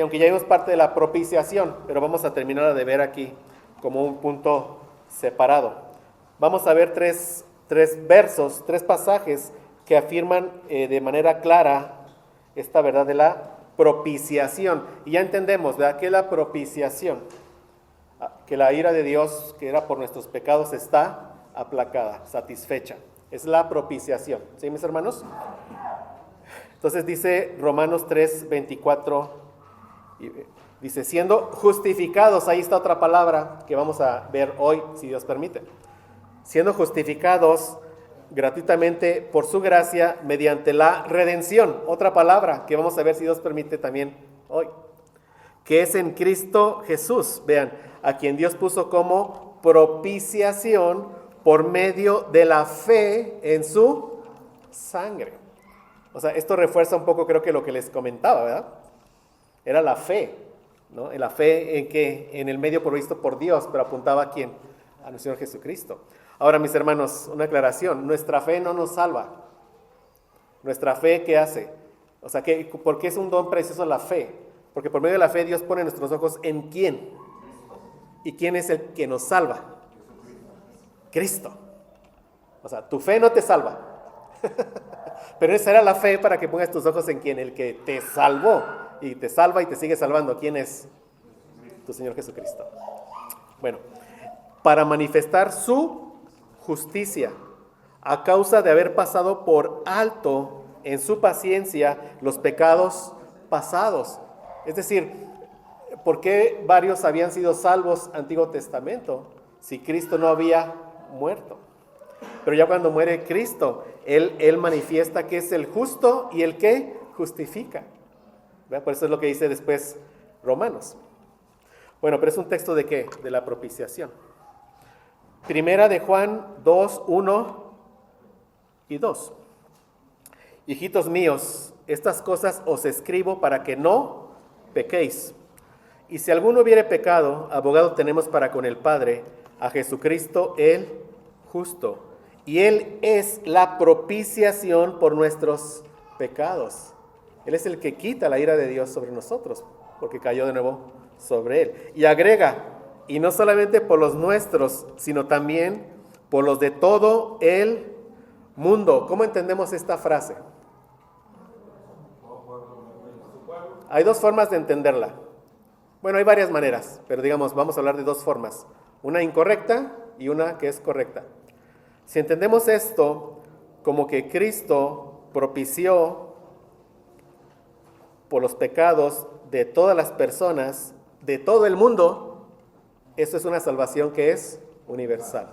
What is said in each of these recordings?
aunque ya vimos parte de la propiciación, pero vamos a terminar de ver aquí como un punto separado. Vamos a ver tres versos, tres pasajes que afirman de manera clara esta verdad de la propiciación. Y ya entendemos, ¿verdad?, que la propiciación, que la ira de Dios, que era por nuestros pecados, está aplacada, satisfecha. Es la propiciación. ¿Sí, mis hermanos? Entonces dice Romanos 3, 24, dice, siendo justificados, ahí está otra palabra que vamos a ver hoy, si Dios permite. Siendo justificados gratuitamente por su gracia mediante la redención, otra palabra que vamos a ver si Dios permite también hoy, que es en Cristo Jesús, vean, a quien Dios puso como propiciación por medio de la fe en su sangre. O sea, esto refuerza un poco, creo que lo que les comentaba, ¿verdad? Era la fe, ¿no? La fe en que en el medio provisto por Dios, pero apuntaba a ¿quién? A nuestro Señor Jesucristo. Ahora, mis hermanos, una aclaración, nuestra fe no nos salva. Nuestra fe, ¿qué hace? O sea, ¿por qué es un don precioso la fe? Porque por medio de la fe Dios pone nuestros ojos en ¿quién? ¿Y quién es el que nos salva? Cristo. O sea, tu fe no te salva. Pero esa era la fe para que pongas tus ojos en ¿quién? El que te salvó y te salva y te sigue salvando. ¿Quién es? Tu Señor Jesucristo. Bueno, para manifestar su justicia a causa de haber pasado por alto en su paciencia los pecados pasados. Es decir, ¿por qué varios habían sido salvos Antiguo Testamento si Cristo no había muerto? Pero ya cuando muere Cristo, Él manifiesta que es el justo y el que justifica. ¿Verdad? Por eso es lo que dice después Romanos. Bueno, pero es un texto ¿de qué? De la propiciación. Primera de Juan 2, 1 y 2. Hijitos míos, estas cosas os escribo para que no pequéis. Y si alguno hubiere pecado, abogado tenemos para con el Padre, a Jesucristo el justo. Y Él es la propiciación por nuestros pecados. Él es el que quita la ira de Dios sobre nosotros, porque cayó de nuevo sobre Él. Y agrega, y no solamente por los nuestros, sino también por los de todo el mundo. ¿Cómo entendemos esta frase? Hay dos formas de entenderla. Bueno, hay varias maneras, pero digamos, vamos a hablar de dos formas. Una incorrecta y una que es correcta. Si entendemos esto como que Cristo propició por los pecados de todas las personas, de todo el mundo, eso es una salvación que es universal.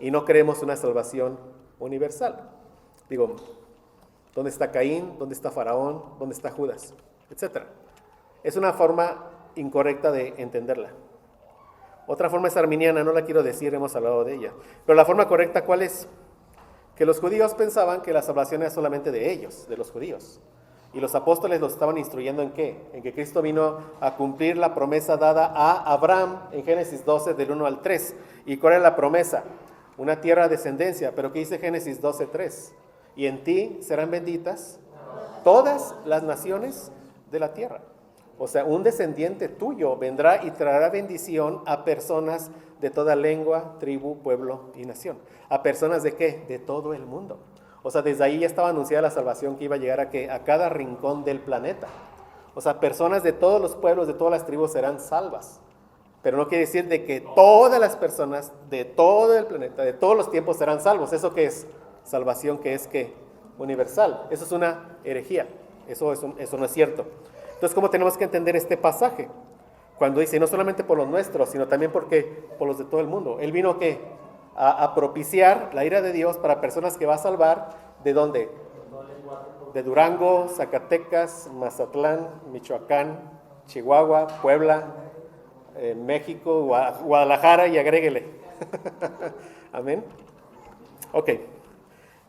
Y no creemos una salvación universal. Digo, ¿dónde está Caín? ¿Dónde está Faraón? ¿Dónde está Judas? Etcétera. Es una forma incorrecta de entenderla. Otra forma es arminiana, no la quiero decir, hemos hablado de ella. Pero la forma correcta, ¿cuál es? Que los judíos pensaban que la salvación era solamente de ellos, de los judíos. Y los apóstoles los estaban instruyendo ¿en qué? En que Cristo vino a cumplir la promesa dada a Abraham en Génesis 12, del 1 al 3. ¿Y cuál era la promesa? Una tierra de descendencia. ¿Pero qué dice Génesis 12, 3? Y en ti serán benditas todas las naciones de la tierra. O sea, un descendiente tuyo vendrá y traerá bendición a personas de toda lengua, tribu, pueblo y nación. ¿A personas de qué? De todo el mundo. O sea, desde ahí ya estaba anunciada la salvación que iba a llegar a cada rincón del planeta. O sea, personas de todos los pueblos, de todas las tribus serán salvas. Pero no quiere decir de que todas las personas de todo el planeta, de todos los tiempos serán salvos. ¿Eso qué es? Salvación que es ¿qué? Universal. Eso es una herejía. Eso no es cierto. Entonces, ¿cómo tenemos que entender este pasaje? Cuando dice, no solamente por los nuestros, sino también porque por los de todo el mundo. Él vino ¿qué? A propiciar la ira de Dios para personas que va a salvar. ¿De dónde? De Durango, Zacatecas, Mazatlán, Michoacán, Chihuahua, Puebla, México, Guadalajara y agréguele. Amén. Ok.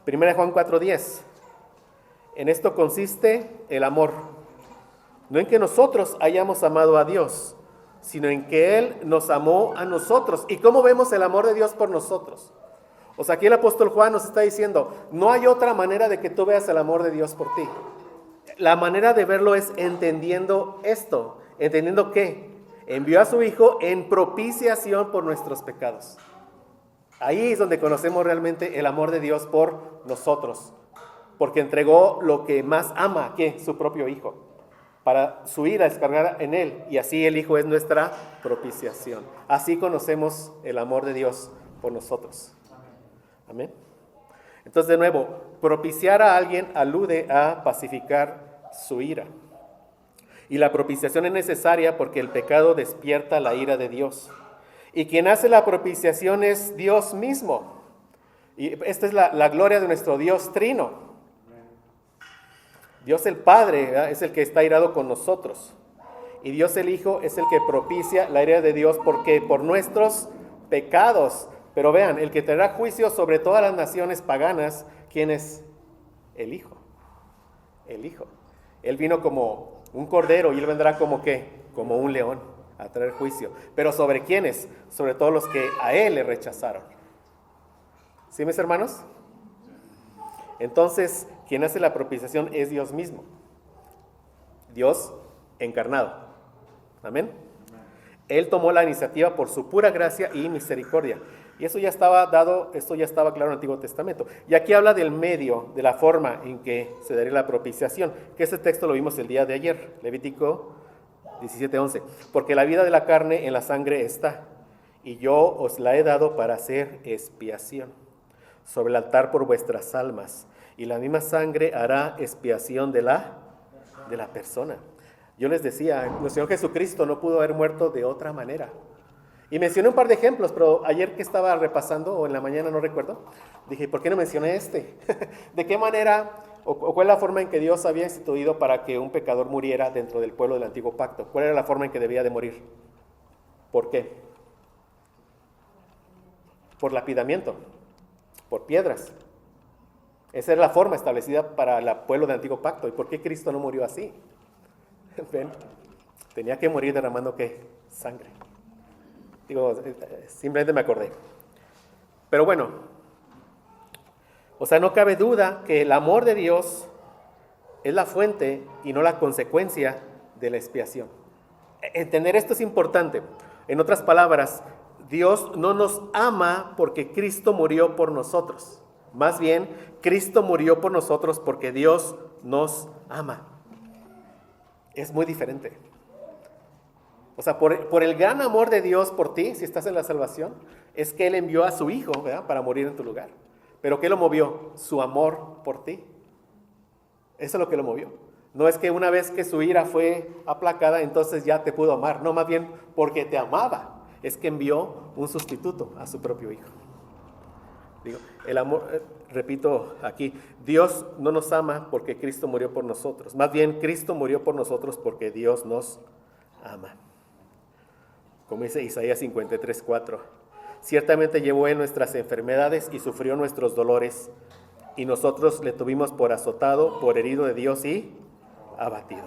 1 Juan 4:10. En esto consiste el amor. No en que nosotros hayamos amado a Dios, sino en que Él nos amó a nosotros. ¿Y cómo vemos el amor de Dios por nosotros? O sea, aquí el apóstol Juan nos está diciendo, no hay otra manera de que tú veas el amor de Dios por ti. La manera de verlo es entendiendo esto, entendiendo que envió a su Hijo en propiciación por nuestros pecados. Ahí es donde conocemos realmente el amor de Dios por nosotros, porque entregó lo que más ama, que su propio Hijo, para su ira descargar en Él, y así el Hijo es nuestra propiciación. Así conocemos el amor de Dios por nosotros. Amén. Entonces, de nuevo, propiciar a alguien alude a pacificar su ira. Y la propiciación es necesaria porque el pecado despierta la ira de Dios. Y quien hace la propiciación es Dios mismo. Y esta es la gloria de nuestro Dios trino. Dios el Padre, ¿verdad?, es el que está irado con nosotros. Y Dios el Hijo es el que propicia la ira de Dios porque por nuestros pecados. Pero vean, el que tendrá juicio sobre todas las naciones paganas, ¿quién es? El Hijo. El Hijo. Él vino como un cordero y Él vendrá como ¿qué? Como un león a traer juicio. ¿Pero sobre quiénes? Sobre todos los que a Él le rechazaron. ¿Sí, mis hermanos? Entonces, quien hace la propiciación es Dios mismo. Dios encarnado. Amén. Él tomó la iniciativa por su pura gracia y misericordia. Y eso ya estaba dado, esto ya estaba claro en el Antiguo Testamento. Y aquí habla del medio, de la forma en que se daría la propiciación, que ese texto lo vimos el día de ayer, Levítico 17:11. Porque la vida de la carne en la sangre está, y yo os la he dado para hacer expiación sobre el altar por vuestras almas, y la misma sangre hará expiación de la persona. Yo les decía, nuestro Señor Jesucristo no pudo haber muerto de otra manera. Y mencioné un par de ejemplos, pero ayer que estaba repasando, o en la mañana, no recuerdo, dije, ¿por qué no mencioné este? ¿De qué manera, o cuál es la forma en que Dios había instituido para que un pecador muriera dentro del pueblo del Antiguo Pacto? ¿Cuál era la forma en que debía de morir? ¿Por qué? Por lapidamiento, por piedras. Esa era la forma establecida para el pueblo del Antiguo Pacto. ¿Y por qué Cristo no murió así? ¿Ven? Tenía que morir derramando ¿qué? Sangre. Digo, simplemente me acordé. Pero bueno, o sea, no cabe duda que el amor de Dios es la fuente y no la consecuencia de la expiación. Entender esto es importante. En otras palabras, Dios no nos ama porque Cristo murió por nosotros. Más bien, Cristo murió por nosotros porque Dios nos ama. Es muy diferente. O sea, por el gran amor de Dios por ti, si estás en la salvación, es que Él envió a su Hijo, ¿verdad?, para morir en tu lugar. ¿Pero qué lo movió? Su amor por ti. Eso es lo que lo movió. No es que una vez que su ira fue aplacada, entonces ya te pudo amar. No, más bien porque te amaba. Es que envió un sustituto a su propio Hijo. Digo, el amor, repito aquí, Dios no nos ama porque Cristo murió por nosotros. Más bien, Cristo murió por nosotros porque Dios nos ama. Como dice Isaías 53:4, ciertamente llevó en nuestras enfermedades y sufrió nuestros dolores, y nosotros le tuvimos por azotado, por herido de Dios y abatido.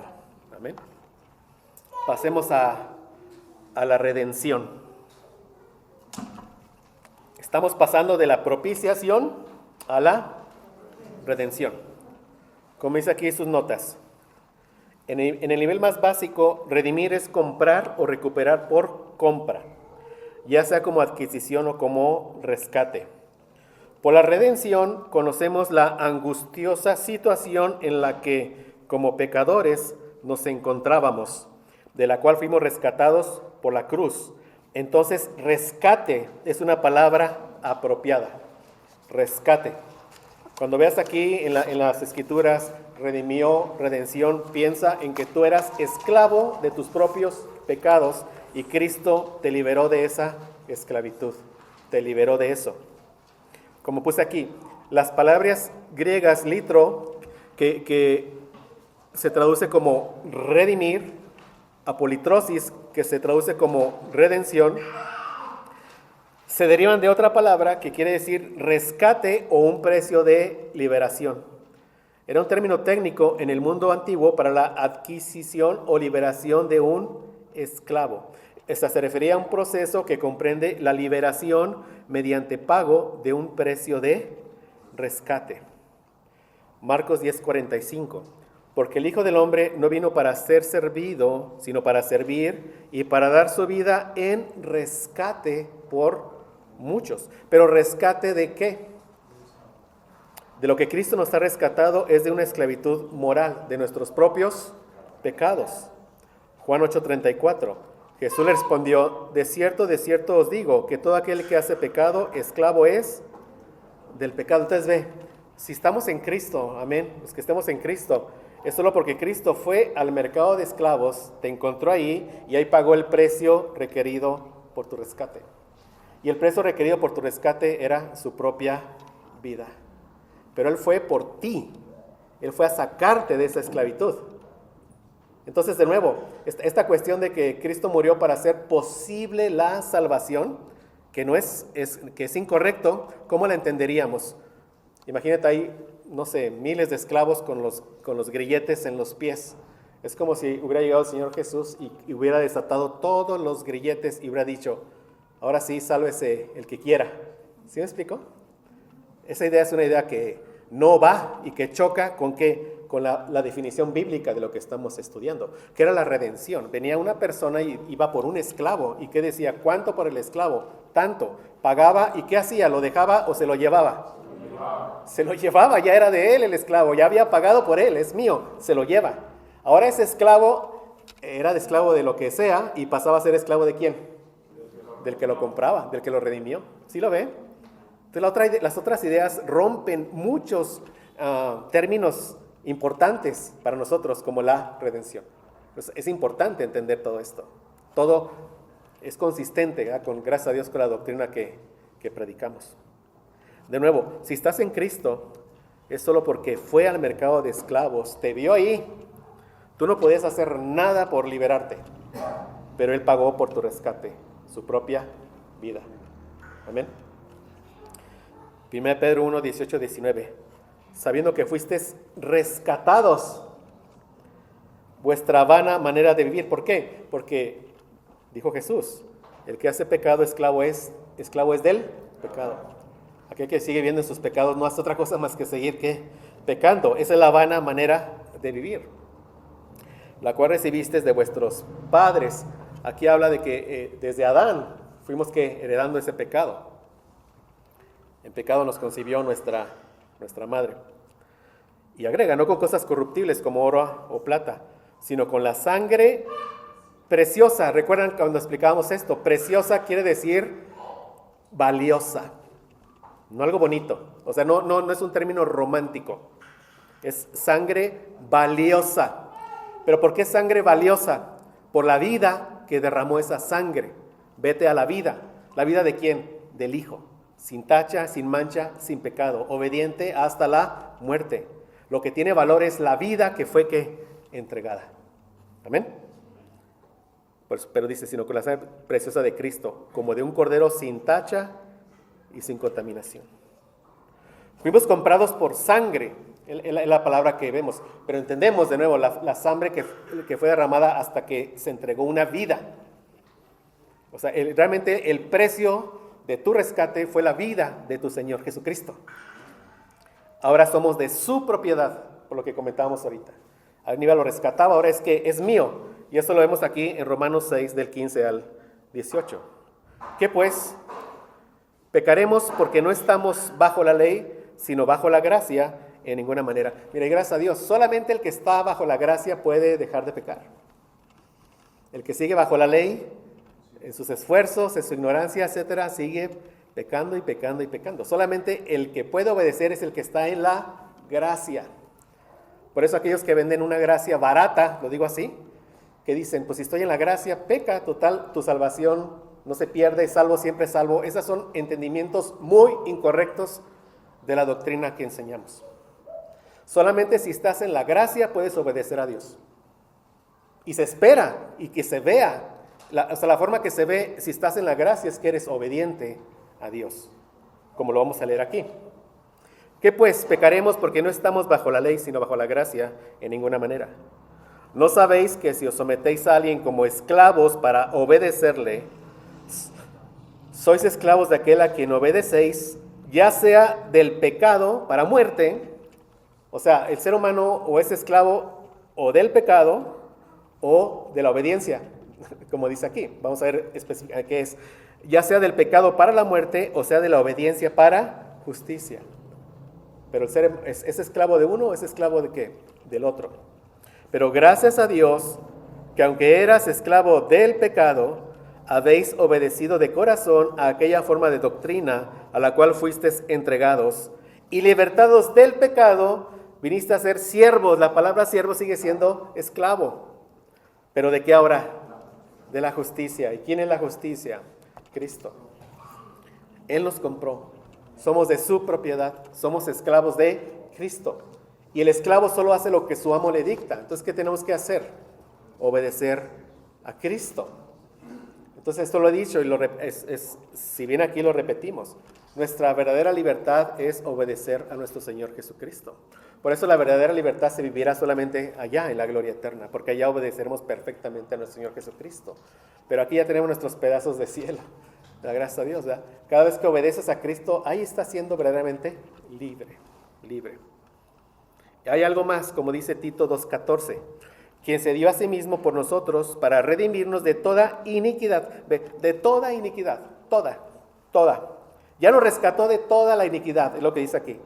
Amén. Pasemos a la redención. Estamos pasando de la propiciación a la redención. Como dice aquí sus notas. En el nivel más básico, redimir es comprar o recuperar por compra, ya sea como adquisición o como rescate. Por la redención conocemos la angustiosa situación en la que, como pecadores, nos encontrábamos, de la cual fuimos rescatados por la cruz. Entonces, rescate es una palabra apropiada. Rescate. Cuando veas aquí en las Escrituras, redimió, redención, piensa en que tú eras esclavo de tus propios pecados y Cristo te liberó de esa esclavitud, te liberó de eso. Como puse aquí, las palabras griegas litro, que se traduce como redimir, apolitrosis, que se traduce como redención, se derivan de otra palabra que quiere decir rescate o un precio de liberación. Era un término técnico en el mundo antiguo para la adquisición o liberación de un esclavo. Esta se refería a un proceso que comprende la liberación mediante pago de un precio de rescate. Marcos 10:45. porque el Hijo del Hombre no vino para ser servido, sino para servir y para dar su vida en rescate por muchos. Pero ¿rescate de qué? De lo que Cristo nos ha rescatado es de una esclavitud moral, de nuestros propios pecados. Juan 8:34. Jesús le respondió, de cierto os digo, que todo aquel que hace pecado, esclavo es del pecado. Entonces ve, si estamos en Cristo, amén, los que estemos en Cristo, es solo porque Cristo fue al mercado de esclavos, te encontró ahí y ahí pagó el precio requerido por tu rescate. Y el precio requerido por tu rescate era su propia vida. Pero Él fue por ti, Él fue a sacarte de esa esclavitud. Entonces, de nuevo, esta cuestión de que Cristo murió para hacer posible la salvación, que es incorrecto, ¿cómo la entenderíamos? Imagínate ahí, no sé, miles de esclavos con los grilletes en los pies. Es como si hubiera llegado el Señor Jesús y hubiera desatado todos los grilletes y hubiera dicho, ahora sí, sálvese el que quiera. ¿Sí me explico? Esa idea es una idea que no va y que choca con la definición bíblica de lo que estamos estudiando, que era la redención. Venía una persona y iba por un esclavo, y ¿qué decía? ¿Cuánto por el esclavo? Tanto. Pagaba, ¿y qué hacía? ¿Lo dejaba o se lo llevaba? Se lo llevaba, ya era de él el esclavo, ya había pagado por él, es mío, se lo lleva. Ahora ese esclavo era de esclavo de lo que sea y pasaba a ser esclavo ¿de quién? Del que lo compraba, del que lo redimió. ¿Sí lo ve? Entonces las otras ideas rompen muchos términos importantes para nosotros como la redención. Pues es importante entender todo esto. Todo es consistente, gracias a Dios, con la doctrina que predicamos. De nuevo, si estás en Cristo, es solo porque fue al mercado de esclavos, te vio ahí. Tú no podías hacer nada por liberarte, pero Él pagó por tu rescate, su propia vida. Amén. 1 Pedro 1, 18, 19. Sabiendo que fuisteis rescatados vuestra vana manera de vivir. ¿Por qué? Porque, dijo Jesús, el que hace pecado, esclavo es del pecado. Aquel que sigue viendo en sus pecados no hace otra cosa más que seguir pecando. Esa es la vana manera de vivir, la cual recibisteis de vuestros padres. Aquí habla de que desde Adán fuimos heredando ese pecado. En pecado nos concibió nuestra madre. Y agrega, no con cosas corruptibles como oro o plata, sino con la sangre preciosa. ¿Recuerdan cuando explicábamos esto? Preciosa quiere decir valiosa, no algo bonito. O sea, no es un término romántico. Es sangre valiosa. ¿Pero por qué sangre valiosa? Por la vida que derramó esa sangre. Vete a la vida. ¿La vida de quién? Del Hijo. Sin tacha, sin mancha, sin pecado. Obediente hasta la muerte. Lo que tiene valor es la vida que fue entregada. Amén. Pero dice, sino con la sangre preciosa de Cristo, como de un cordero sin tacha y sin contaminación. Fuimos comprados por sangre, es la palabra que vemos, pero entendemos de nuevo la sangre que fue derramada hasta que se entregó una vida. O sea, realmente el precio de tu rescate fue la vida de tu Señor Jesucristo. Ahora somos de su propiedad, por lo que comentábamos ahorita. Aníbal lo rescataba, ahora es que es mío. Y esto lo vemos aquí en Romanos 6, del 15 al 18. ¿Qué pues? Pecaremos porque no estamos bajo la ley, sino bajo la gracia en ninguna manera. Mire, gracias a Dios, solamente el que está bajo la gracia puede dejar de pecar. El que sigue bajo la ley, en sus esfuerzos, en su ignorancia, etcétera, sigue pecando y pecando y pecando. Solamente el que puede obedecer es el que está en la gracia. Por eso aquellos que venden una gracia barata, lo digo así, que dicen, pues si estoy en la gracia, peca, total, tu salvación no se pierde, salvo, siempre salvo. Esos son entendimientos muy incorrectos de la doctrina que enseñamos. Solamente si estás en la gracia puedes obedecer a Dios. Y se espera y que se vea, la forma que se ve si estás en la gracia es que eres obediente a Dios, como lo vamos a leer aquí. ¿Qué pues? Pecaremos porque no estamos bajo la ley, sino bajo la gracia en ninguna manera. ¿No sabéis que si os sometéis a alguien como esclavos para obedecerle, sois esclavos de aquel a quien obedecéis, ya sea del pecado para muerte? O sea, el ser humano o ese esclavo o del pecado o de la obediencia, como dice aquí. Vamos a ver qué es, ya sea del pecado para la muerte o sea de la obediencia para justicia. Pero el ser es esclavo de uno o es esclavo de qué? Del otro. Pero gracias a Dios que aunque eras esclavo del pecado, habéis obedecido de corazón a aquella forma de doctrina a la cual fuisteis entregados, y libertados del pecado, viniste a ser siervos. La palabra siervo sigue siendo esclavo. ¿Pero de qué ahora? De la justicia. ¿Y quién es la justicia? Cristo. Él nos compró. Somos de su propiedad. Somos esclavos de Cristo. Y el esclavo solo hace lo que su amo le dicta. Entonces, ¿qué tenemos que hacer? Obedecer a Cristo. Entonces, esto lo he dicho y si bien aquí lo repetimos. Nuestra verdadera libertad es obedecer a nuestro Señor Jesucristo. Por eso la verdadera libertad se vivirá solamente allá en la gloria eterna, porque allá obedeceremos perfectamente a nuestro Señor Jesucristo. Pero aquí ya tenemos nuestros pedazos de cielo. La gracia a Dios, ¿verdad? Cada vez que obedeces a Cristo, ahí estás siendo verdaderamente libre. Y hay algo más, como dice Tito 2:14, quien se dio a sí mismo por nosotros para redimirnos de toda iniquidad, de toda iniquidad, toda. Ya nos rescató de toda la iniquidad, es lo que dice aquí.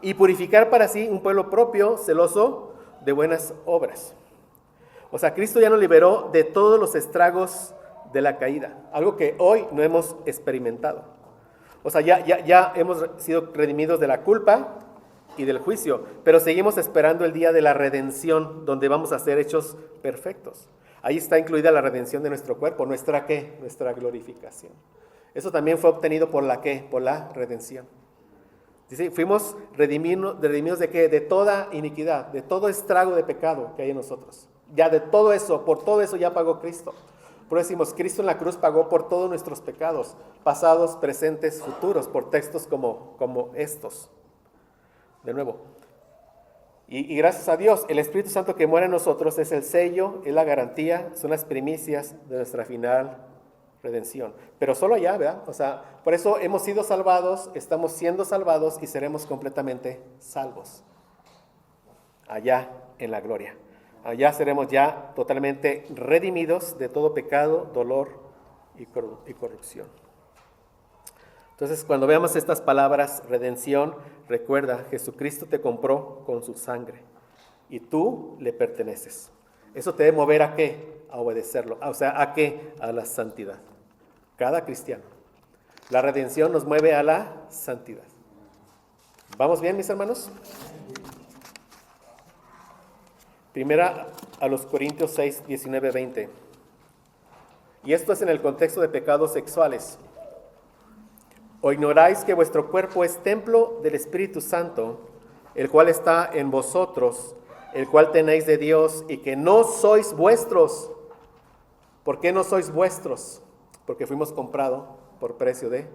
Y purificar para sí un pueblo propio, celoso de buenas obras. O sea, Cristo ya nos liberó de todos los estragos de la caída, algo que hoy no hemos experimentado. O sea, ya hemos sido redimidos de la culpa y del juicio, pero seguimos esperando el día de la redención, donde vamos a ser hechos perfectos. Ahí está incluida la redención de nuestro cuerpo, ¿nuestra qué? Nuestra glorificación. Eso también fue obtenido por la ¿qué? Por la redención. Dice, fuimos redimidos ¿de qué? De toda iniquidad, de todo estrago de pecado que hay en nosotros. Ya de todo eso, por todo eso ya pagó Cristo. Por eso decimos, Cristo en la cruz pagó por todos nuestros pecados, pasados, presentes, futuros, por textos como estos. De nuevo. Y gracias a Dios, el Espíritu Santo que muere en nosotros es el sello, es la garantía, son las primicias de nuestra final redención. Pero solo allá, ¿verdad? O sea, por eso hemos sido salvados, estamos siendo salvados y seremos completamente salvos. Allá en la gloria. Allá seremos ya totalmente redimidos de todo pecado, dolor y corrupción. Entonces, cuando veamos estas palabras, redención, recuerda, Jesucristo te compró con su sangre y tú le perteneces. Eso te debe mover ¿a qué? A obedecerlo. O sea, ¿a qué? A la santidad. Cada cristiano. La redención nos mueve a la santidad. ¿Vamos bien, mis hermanos? Primera a los Corintios 6, 19, 20. Y esto es en el contexto de pecados sexuales. ¿O ignoráis que vuestro cuerpo es templo del Espíritu Santo, el cual está en vosotros, el cual tenéis de Dios, y que no sois vuestros? ¿Por qué no sois vuestros? Porque fuimos comprados por precio de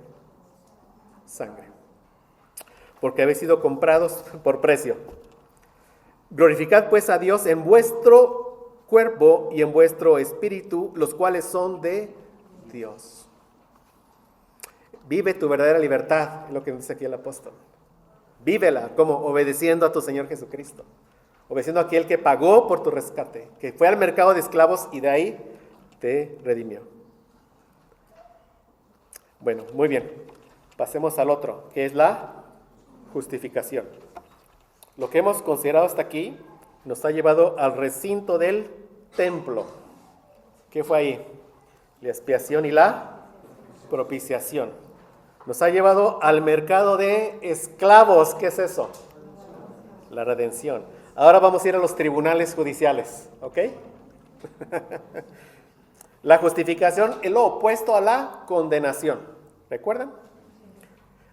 sangre. Porque habéis sido comprados por precio. Glorificad pues a Dios en vuestro cuerpo y en vuestro espíritu, los cuales son de Dios. Vive tu verdadera libertad, es lo que dice aquí el apóstol. Vívela como obedeciendo a tu Señor Jesucristo. Obedeciendo a aquel que pagó por tu rescate, que fue al mercado de esclavos y de ahí te redimió. Bueno, muy bien. Pasemos al otro, que es la justificación. Lo que hemos considerado hasta aquí nos ha llevado al recinto del templo. ¿Qué fue ahí? La expiación y la propiciación. Nos ha llevado al mercado de esclavos. ¿Qué es eso? La redención. Ahora vamos a ir a los tribunales judiciales, ¿ok? La justificación es lo opuesto a la condenación. ¿Recuerdan?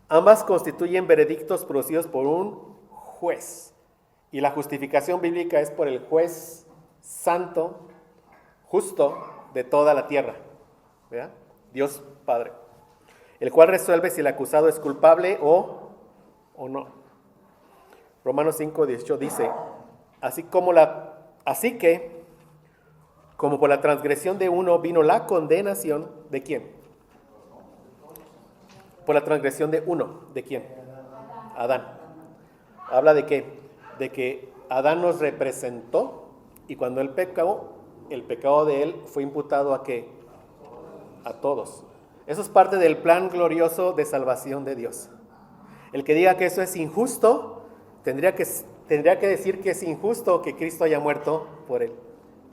Ambas constituyen veredictos producidos por un juez. Y la justificación bíblica es por el juez santo, justo de toda la tierra. ¿Verdad? Dios Padre. El cual resuelve si el acusado es culpable o no. Romanos 5:18 dice, así que, como por la transgresión de uno vino la condenación, ¿de quién? Por la transgresión de uno, ¿de quién? Adán. ¿Habla de qué? De que Adán nos representó Y cuando él pecó, el pecado de él fue imputado ¿a qué? A todos. Eso es parte del plan glorioso de salvación de Dios. El que diga que eso es injusto, tendría que decir que es injusto que Cristo haya muerto por él.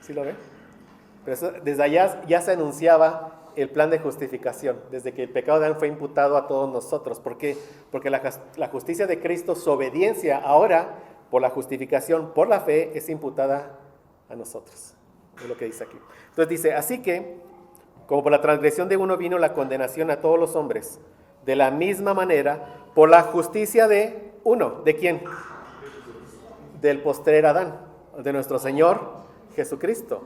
¿Sí lo ven? Pero eso, desde allá ya se anunciaba el plan de justificación, desde que el pecado de Adán fue imputado a todos nosotros. ¿Por qué? Porque la justicia de Cristo, su obediencia ahora, por la justificación, por la fe, es imputada a nosotros. Es lo que dice aquí. Entonces dice, así que, como por la transgresión de uno vino la condenación a todos los hombres, de la misma manera, por la justicia de uno, ¿de quién? Del postrer Adán, de nuestro Señor Jesucristo.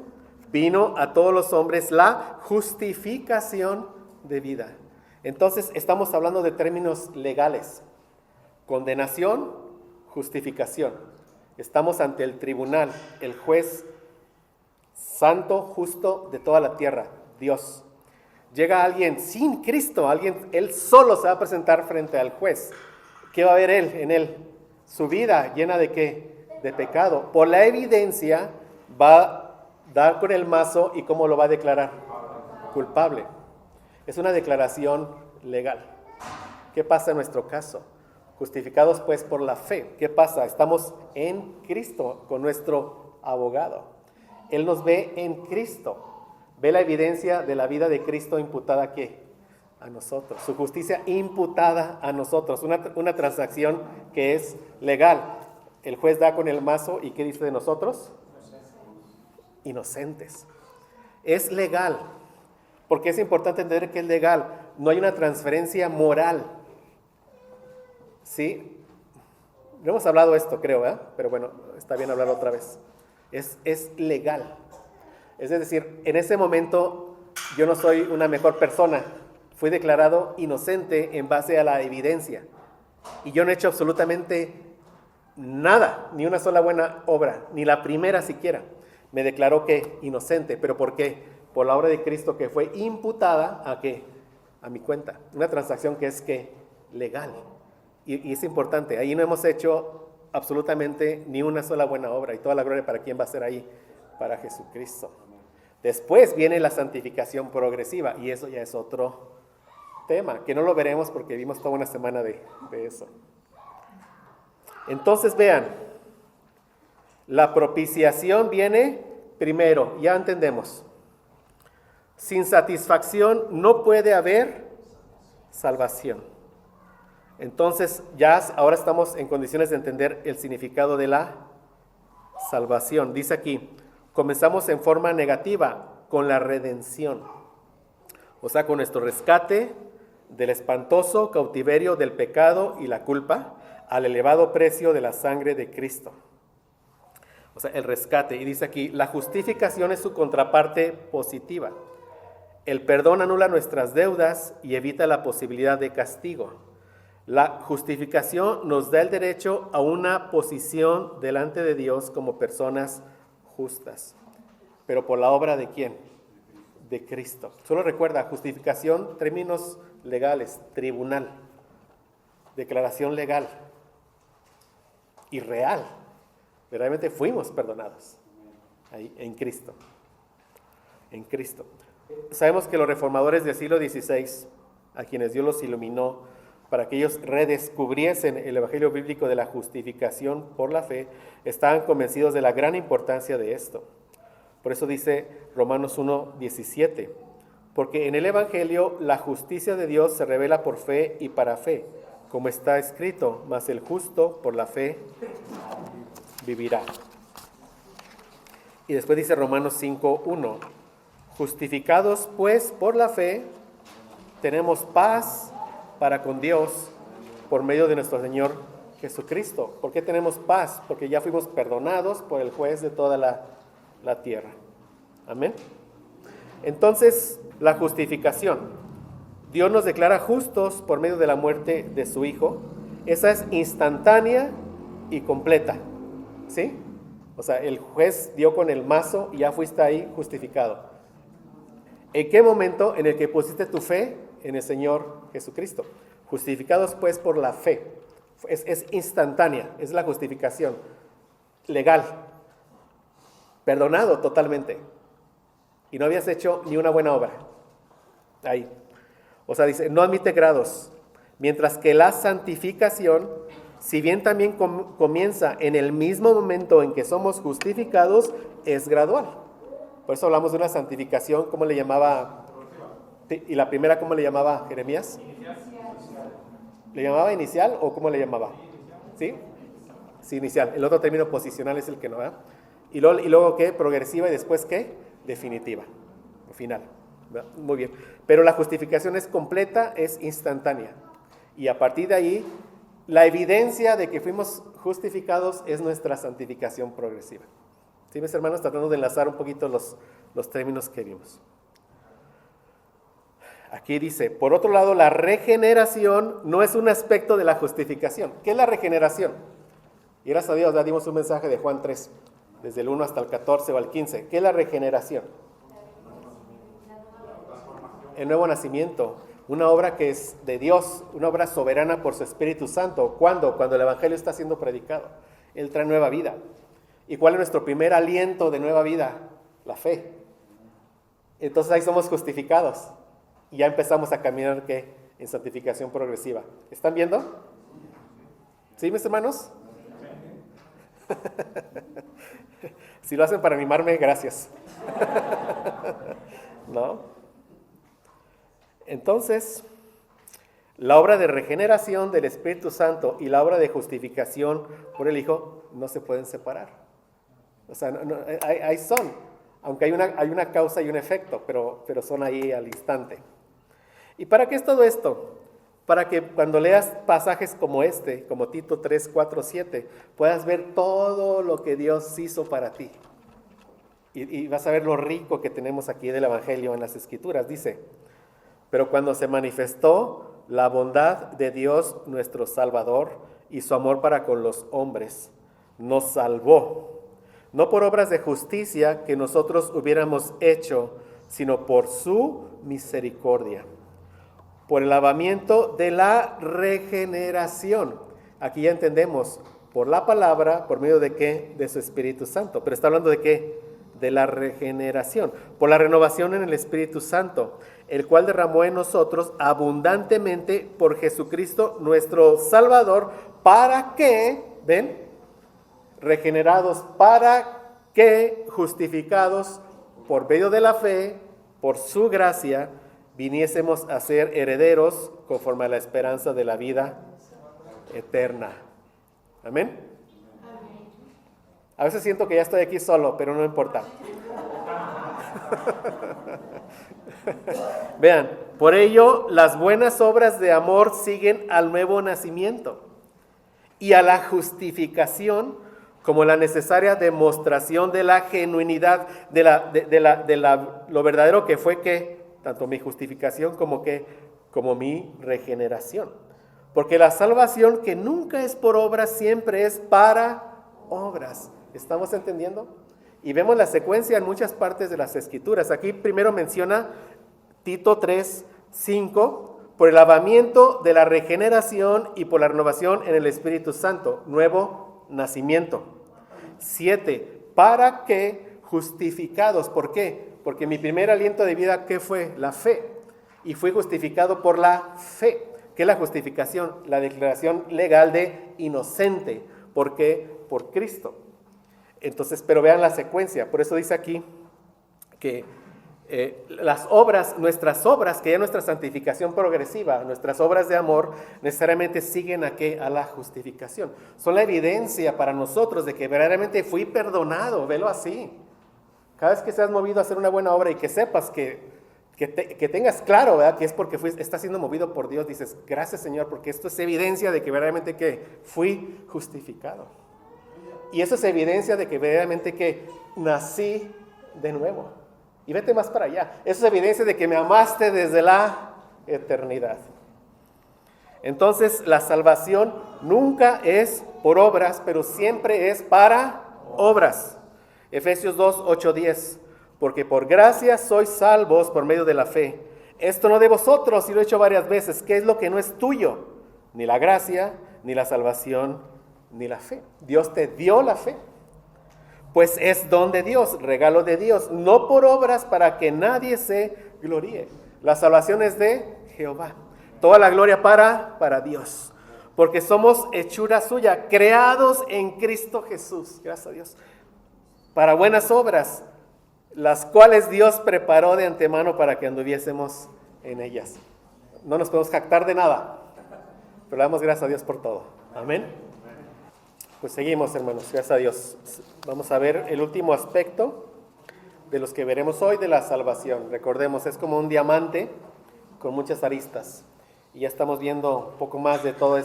Vino a todos los hombres la justificación de vida. Entonces estamos hablando de términos legales. Condenación, justificación. Estamos ante el tribunal, el juez santo, justo de toda la tierra, Dios. Llega alguien sin Cristo, él solo se va a presentar frente al juez. ¿Qué va a ver él en él? Su vida llena de ¿qué? De pecado. Por la evidencia va a dar con el mazo y ¿cómo lo va a declarar? Culpable. Es una declaración legal. ¿Qué pasa en nuestro caso? Justificados pues por la fe. ¿Qué pasa? Estamos en Cristo con nuestro abogado. Él nos ve en Cristo. Ve la evidencia de la vida de Cristo imputada ¿a qué? A nosotros. Su justicia imputada a nosotros. Una transacción que es legal. El juez da con el mazo y ¿qué dice de nosotros? Inocentes. Es legal. Porque es importante entender que es legal. No hay una transferencia moral. ¿Sí? No hemos hablado esto, creo, ¿verdad? Pero bueno, está bien hablarlo otra vez. Es legal. Es decir, en ese momento yo no soy una mejor persona. Fui declarado inocente en base a la evidencia. Y yo no he hecho absolutamente nada, ni una sola buena obra, ni la primera siquiera. Me declaró que inocente. ¿Pero por qué? Por la obra de Cristo que fue imputada ¿a qué? A mi cuenta. Una transacción que es ¿qué? Legal. Y es importante. Ahí no hemos hecho absolutamente ni una sola buena obra. Y toda la gloria para quién va a ser ahí. Para Jesucristo. Después viene la santificación progresiva. Y eso ya es otro tema. Que no lo veremos porque vimos toda una semana de eso. Entonces vean. La propiciación viene primero. Ya entendemos. Sin satisfacción no puede haber salvación. Entonces ya ahora estamos en condiciones de entender el significado de la salvación. Dice aquí, comenzamos en forma negativa con la redención. O sea, con nuestro rescate del espantoso cautiverio del pecado y la culpa al elevado precio de la sangre de Cristo. O sea, el rescate. Y dice aquí, la justificación es su contraparte positiva. El perdón anula nuestras deudas y evita la posibilidad de castigo. La justificación nos da el derecho a una posición delante de Dios como personas justas. ¿Pero por la obra de quién? De Cristo. Solo recuerda, justificación, términos legales, tribunal, declaración legal y real. Verdaderamente fuimos perdonados ahí, en Cristo. En Cristo. Sabemos que los reformadores del siglo XVI, a quienes Dios los iluminó, para que ellos redescubriesen el evangelio bíblico de la justificación por la fe, estaban convencidos de la gran importancia de esto. Por eso dice Romanos 1:17, porque en el evangelio la justicia de Dios se revela por fe y para fe, como está escrito, mas el justo por la fe vivirá. Y después dice Romanos 5:1, justificados pues por la fe, tenemos paz para con Dios por medio de nuestro Señor Jesucristo. ¿Por qué tenemos paz? Porque ya fuimos perdonados por el juez de toda la tierra. Amén. Entonces, la justificación. Dios nos declara justos por medio de la muerte de su Hijo. Esa es instantánea y completa. ¿Sí? O sea, el juez dio con el mazo y ya fuiste ahí justificado. ¿En qué momento? En el que pusiste tu fe en el Señor Jesucristo. Justificados pues por la fe. Es instantánea, es la justificación legal. perdonado totalmente. Y no habías hecho ni una buena obra. Ahí. O sea, dice, no admite grados. Mientras que la santificación, si bien también comienza en el mismo momento en que somos justificados, es gradual. Por eso hablamos de una santificación, ¿cómo le llamaba? ¿Y la primera cómo le llamaba Jeremías? ¿Le llamaba inicial o cómo le llamaba? ¿Sí? Sí, inicial. El otro término posicional es el que no, ¿verdad? Y luego ¿qué? Progresiva y después ¿qué? Definitiva, o final. ¿Verdad? Muy bien. Pero la justificación es completa, es instantánea. Y a partir de ahí, la evidencia de que fuimos justificados es nuestra santificación progresiva. ¿Sí, mis hermanos? Tratando de enlazar un poquito los términos que vimos. Aquí dice, por otro lado, la regeneración no es un aspecto de la justificación. ¿Qué es la regeneración? Y gracias a Dios ya dimos un mensaje de Juan 3, desde el 1 hasta el 14 o al 15. ¿Qué es la regeneración? El nuevo nacimiento. Una obra que es de Dios, una obra soberana por su Espíritu Santo. ¿Cuándo? Cuando el Evangelio está siendo predicado. Él trae nueva vida. ¿Y cuál es nuestro primer aliento de nueva vida? La fe. Entonces ahí somos justificados. Y ya empezamos a caminar, ¿qué? En santificación progresiva. ¿Están viendo? ¿Sí, mis hermanos? Si lo hacen para animarme, gracias. ¿No? Entonces, la obra de regeneración del Espíritu Santo y la obra de justificación por el Hijo no se pueden separar. O sea, ahí son, aunque hay una causa y un efecto, pero son ahí al instante. ¿Y para qué es todo esto? Para que cuando leas pasajes como este, como Tito 3, 4, 7, puedas ver todo lo que Dios hizo para ti. Y vas a ver lo rico que tenemos aquí del Evangelio en las Escrituras. Dice, pero cuando se manifestó la bondad de Dios nuestro Salvador y su amor para con los hombres, nos salvó, no por obras de justicia que nosotros hubiéramos hecho, sino por su misericordia, por el lavamiento de la regeneración. Aquí ya entendemos, por la palabra, por medio de ¿qué? De su Espíritu Santo. Pero está hablando de ¿qué? De la regeneración, por la renovación en el Espíritu Santo, el cual derramó en nosotros abundantemente por Jesucristo nuestro Salvador, para que, ¿ven? Regenerados, para que, justificados por medio de la fe, por su gracia, viniésemos a ser herederos conforme a la esperanza de la vida eterna. Amén. A veces siento que ya estoy aquí solo, pero no importa. Vean, por ello las buenas obras de amor siguen al nuevo nacimiento y a la justificación como la necesaria demostración de la genuinidad de lo verdadero que fue que tanto mi justificación como mi regeneración. Porque la salvación, que nunca es por obras, siempre es para obras. ¿Estamos entendiendo? Y vemos la secuencia en muchas partes de las Escrituras. Aquí primero menciona Tito 3, 5, por el lavamiento de la regeneración y por la renovación en el Espíritu Santo, nuevo nacimiento. 7, para que justificados. ¿Por qué? Porque mi primer aliento de vida, ¿qué fue? La fe. Y fui justificado por la fe. ¿Qué es la justificación? La declaración legal de inocente. ¿Por qué? Por Cristo. Entonces, pero vean la secuencia. Por eso dice aquí que las obras, nuestras obras, que ya nuestra santificación progresiva, nuestras obras de amor, necesariamente siguen ¿a qué? A la justificación. Son la evidencia para nosotros de que verdaderamente fui perdonado. Velo así. Cada vez que seas movido a hacer una buena obra y que sepas que tengas claro, ¿verdad? Que es porque estás siendo movido por Dios, dices, gracias Señor, porque esto es evidencia de que verdaderamente que fui justificado. Y eso es evidencia de que verdaderamente que nací de nuevo. Y vete más para allá. Eso es evidencia de que me amaste desde la eternidad. Entonces, la salvación nunca es por obras, pero siempre es para obras. Efesios 2, 8, 10. Porque por gracia sois salvos por medio de la fe. Esto no de vosotros, y lo he hecho varias veces. ¿Qué es lo que no es tuyo? Ni la gracia, ni la salvación, ni la fe. Dios te dio la fe. pues es don de Dios, regalo de Dios, no por obras para que nadie se gloríe. La salvación es de Jehová. Toda la gloria para Dios. Porque somos hechura suya, creados en Cristo Jesús. Gracias a Dios. Para buenas obras, las cuales Dios preparó de antemano para que anduviésemos en ellas. No nos podemos jactar de nada, pero le damos gracias a Dios por todo. Amén. Pues seguimos, hermanos, gracias a Dios. Vamos a ver el último aspecto de los que veremos hoy de la salvación. Recordemos, es como un diamante con muchas aristas. Y ya estamos viendo un poco más de todo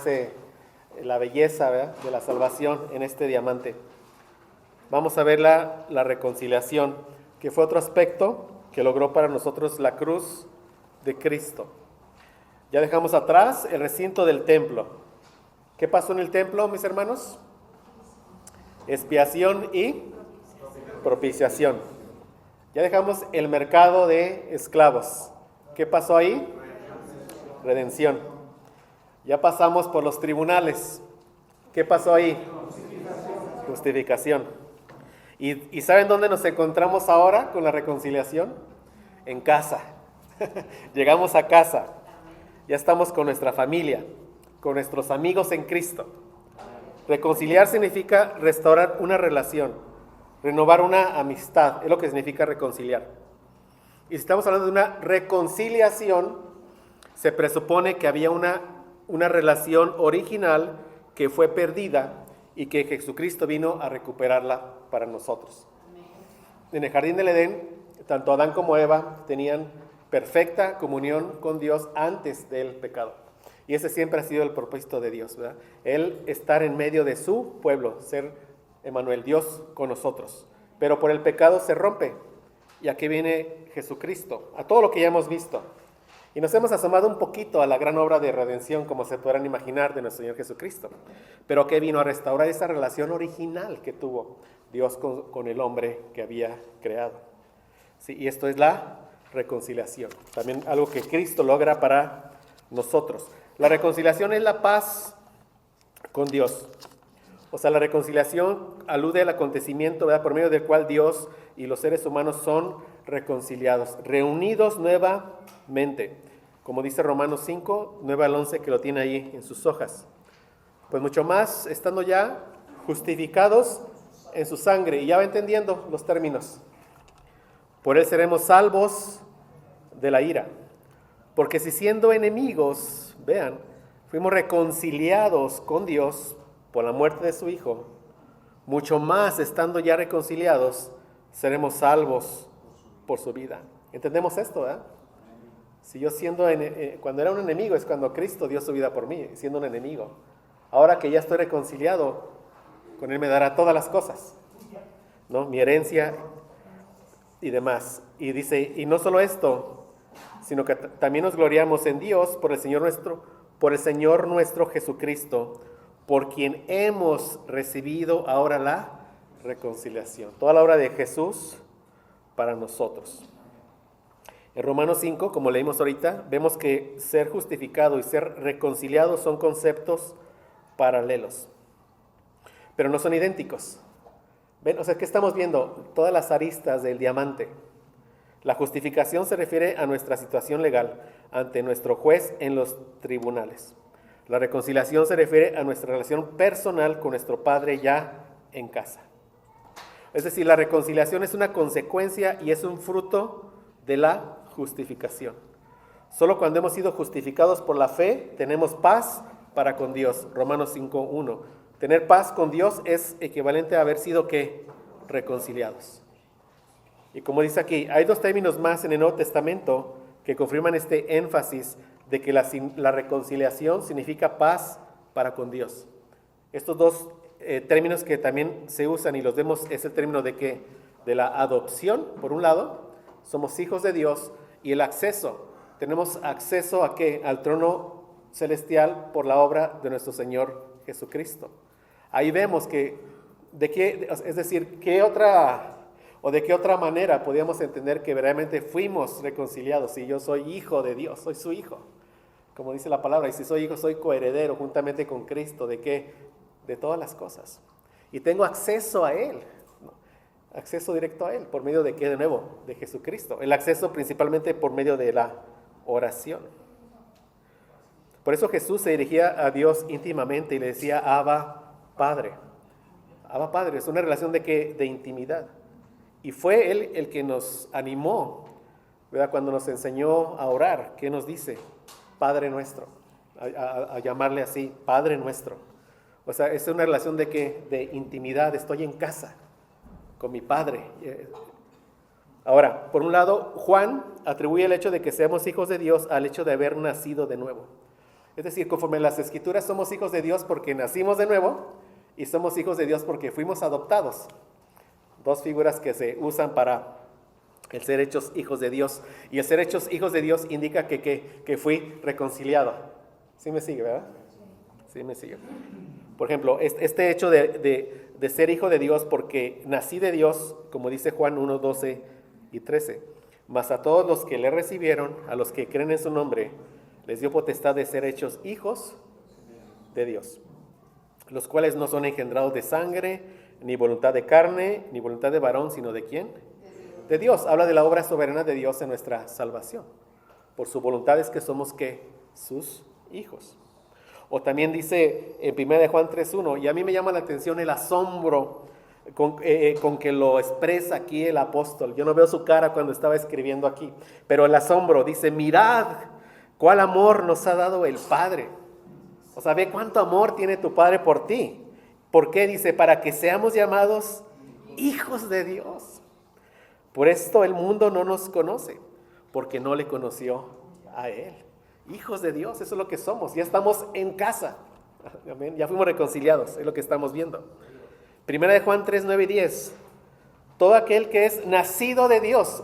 la belleza, ¿verdad?, de la salvación en este diamante. Vamos a ver la reconciliación, que fue otro aspecto que logró para nosotros la cruz de Cristo. Ya dejamos atrás el recinto del templo. ¿Qué pasó en el templo, mis hermanos? Expiación y propiciación. Ya dejamos el mercado de esclavos. ¿Qué pasó ahí? Redención. Ya pasamos por los tribunales. ¿Qué pasó ahí? Justificación. ¿Y saben dónde nos encontramos ahora con la reconciliación? En casa. Llegamos a casa. Ya estamos con nuestra familia, con nuestros amigos en Cristo. Reconciliar significa restaurar una relación, renovar una amistad, es lo que significa reconciliar. Y si estamos hablando de una reconciliación, se presupone que había una relación original que fue perdida y que Jesucristo vino a recuperarla para nosotros. En el jardín del Edén, tanto Adán como Eva tenían perfecta comunión con Dios antes del pecado. Y ese siempre ha sido el propósito de Dios, ¿verdad? Él estar en medio de su pueblo, ser Emmanuel, Dios con nosotros. Pero por el pecado se rompe. Y aquí viene Jesucristo, a todo lo que ya hemos visto. Y nos hemos asomado un poquito a la gran obra de redención, como se podrán imaginar, de nuestro Señor Jesucristo. Pero que vino a restaurar esa relación original que tuvo Dios con el hombre que había creado. Sí, y esto es la reconciliación. También algo que Cristo logra para nosotros. La reconciliación es la paz con Dios. O sea, la reconciliación alude al acontecimiento, ¿verdad?, por medio del cual Dios y los seres humanos son reconciliados, reunidos nuevamente. Como dice Romanos 5, 9 al 11, que lo tiene ahí en sus hojas. Pues mucho más, estando ya justificados en su sangre. Y ya va entendiendo los términos. Por él seremos salvos de la ira. Porque si siendo enemigos, vean, fuimos reconciliados con Dios por la muerte de su Hijo, mucho más estando ya reconciliados, seremos salvos por su vida. ¿Entendemos esto, verdad? Si yo cuando era un enemigo es cuando Cristo dio su vida por mí, siendo un enemigo. Ahora que ya estoy reconciliado, con Él me dará todas las cosas, ¿no? Mi herencia y demás. Y dice, y no solo esto, sino que también nos gloriamos en Dios por el Señor nuestro Jesucristo, por quien hemos recibido ahora la reconciliación. Toda la obra de Jesús para nosotros. En Romanos 5, como leímos ahorita, vemos que ser justificado y ser reconciliado son conceptos paralelos, pero no son idénticos. ¿Ven? O sea, ¿qué estamos viendo? Todas las aristas del diamante. La justificación se refiere a nuestra situación legal ante nuestro juez en los tribunales. La reconciliación se refiere a nuestra relación personal con nuestro Padre ya en casa. Es decir, la reconciliación es una consecuencia y es un fruto de la justificación. Solo cuando hemos sido justificados por la fe tenemos paz para con Dios. Romanos 5:1. Tener paz con Dios es equivalente a haber sido ¿qué? Reconciliados. Y como dice aquí, hay dos términos más en el Nuevo Testamento que confirman este énfasis de que la reconciliación significa paz para con Dios. Estos dos términos que también se usan y los vemos es el término de que de la adopción, por un lado, somos hijos de Dios, y el acceso, tenemos acceso a ¿qué? Al trono celestial por la obra de nuestro Señor Jesucristo. Ahí vemos que, de qué otra manera podíamos entender que verdaderamente fuimos reconciliados. Si yo soy hijo de Dios, soy su hijo, como dice la palabra, y si soy hijo, soy coheredero juntamente con Cristo, ¿de qué? De todas las cosas. Y tengo acceso a Él, ¿no? Acceso directo a Él. ¿Por medio de qué de nuevo? De Jesucristo. El acceso principalmente por medio de la oración. Por eso Jesús se dirigía a Dios íntimamente y le decía, Abba, Padre. Abba, Padre, es una relación de intimidad. Y fue Él el que nos animó, ¿verdad? Cuando nos enseñó a orar. ¿Qué nos dice? Padre nuestro. A llamarle así, Padre nuestro. O sea, es una relación de intimidad. Estoy en casa con mi Padre. Ahora, por un lado, Juan atribuye el hecho de que seamos hijos de Dios al hecho de haber nacido de nuevo. Es decir, conforme las Escrituras somos hijos de Dios porque nacimos de nuevo y somos hijos de Dios porque fuimos adoptados. Dos figuras que se usan para el ser hechos hijos de Dios. Y el ser hechos hijos de Dios indica que fui reconciliado. ¿Sí me sigue, verdad? Sí me sigue. Por ejemplo, este hecho de ser hijo de Dios porque nací de Dios, como dice Juan 1, 12 y 13. Mas a todos los que le recibieron, a los que creen en su nombre, les dio potestad de ser hechos hijos de Dios, los cuales no son engendrados de sangre, ni voluntad de carne, ni voluntad de varón, sino ¿de quién? De Dios. Habla de la obra soberana de Dios en nuestra salvación. Por su voluntad es que somos, ¿qué? Sus hijos. O también dice en 1 Juan 3:1, y a mí me llama la atención el asombro con que lo expresa aquí el apóstol. Yo no veo su cara cuando estaba escribiendo aquí, pero el asombro dice, mirad cuál amor nos ha dado el Padre. O sea, ve cuánto amor tiene tu Padre por ti. ¿Por qué? Dice, para que seamos llamados hijos de Dios. Por esto el mundo no nos conoce, porque no le conoció a Él. Hijos de Dios, eso es lo que somos. Ya estamos en casa. Amén. Ya fuimos reconciliados, es lo que estamos viendo. 1 Juan 3, 9 y 10. Todo aquel que es nacido de Dios.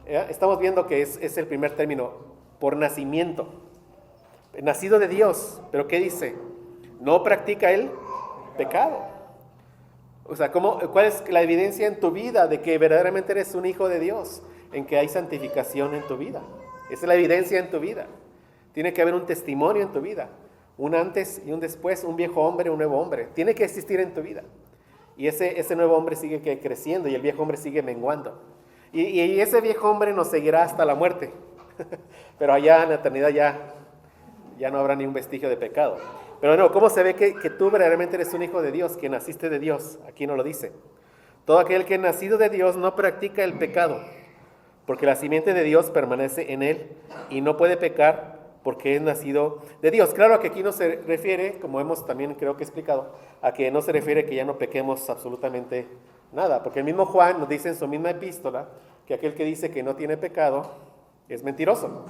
Estamos viendo que es el primer término, por nacimiento. Nacido de Dios. ¿Pero qué dice? No practica el pecado. O sea, ¿cuál es la evidencia en tu vida de que verdaderamente eres un hijo de Dios? En que hay santificación en tu vida. Esa es la evidencia en tu vida. Tiene que haber un testimonio en tu vida. Un antes y un después, un viejo hombre, un nuevo hombre. Tiene que existir en tu vida. Y ese nuevo hombre sigue creciendo y el viejo hombre sigue menguando. Y ese viejo hombre nos seguirá hasta la muerte. Pero allá en la eternidad ya no habrá ni un vestigio de pecado. Pero no, ¿cómo se ve que tú verdaderamente eres un hijo de Dios, que naciste de Dios? Aquí no lo dice. Todo aquel que es nacido de Dios no practica el pecado, porque la simiente de Dios permanece en él y no puede pecar porque es nacido de Dios. Claro que aquí no se refiere, como hemos también creo que explicado, a que no se refiere que ya no pequemos absolutamente nada, porque el mismo Juan nos dice en su misma epístola que aquel que dice que no tiene pecado es mentiroso.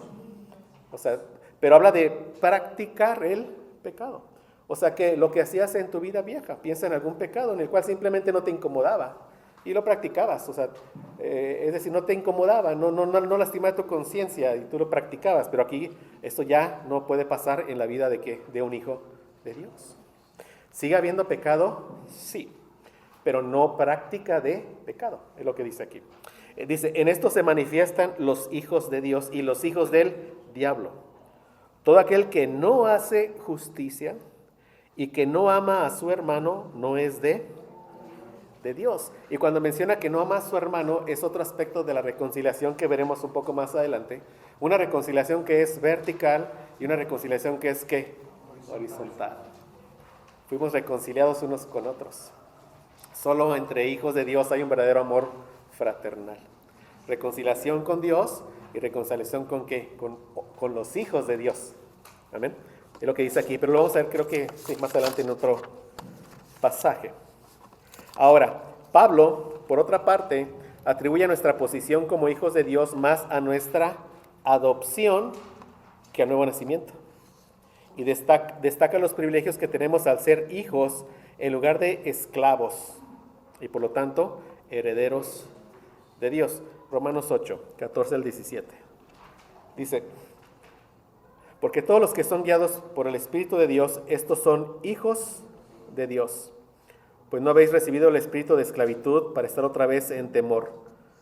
O sea, pero habla de practicar el pecado. O sea que lo que hacías en tu vida vieja, piensa en algún pecado en el cual simplemente no te incomodaba y lo practicabas. O sea, es decir, no te incomodaba, no lastimaba tu conciencia y tú lo practicabas. Pero aquí esto ya no puede pasar en la vida de un hijo de Dios. ¿Sigue habiendo pecado? Sí, pero no práctica de pecado, es lo que dice aquí. Dice, en esto se manifiestan los hijos de Dios y los hijos del diablo. Todo aquel que no hace justicia y que no ama a su hermano no es de Dios. Y cuando menciona que no ama a su hermano es otro aspecto de la reconciliación que veremos un poco más adelante. Una reconciliación que es vertical y una reconciliación que es ¿qué? Horizontal. Fuimos reconciliados unos con otros. Solo entre hijos de Dios hay un verdadero amor fraternal. Reconciliación con Dios y reconciliación con ¿qué? Con los hijos de Dios. Amén. Es lo que dice aquí, pero lo vamos a ver creo que sí, más adelante en otro pasaje. Ahora, Pablo, por otra parte, atribuye nuestra posición como hijos de Dios más a nuestra adopción que al nuevo nacimiento. Y destaca los privilegios que tenemos al ser hijos en lugar de esclavos y por lo tanto herederos de Dios. Romanos 8, 14 al 17. Dice, porque todos los que son guiados por el Espíritu de Dios, estos son hijos de Dios. Pues no habéis recibido el espíritu de esclavitud para estar otra vez en temor,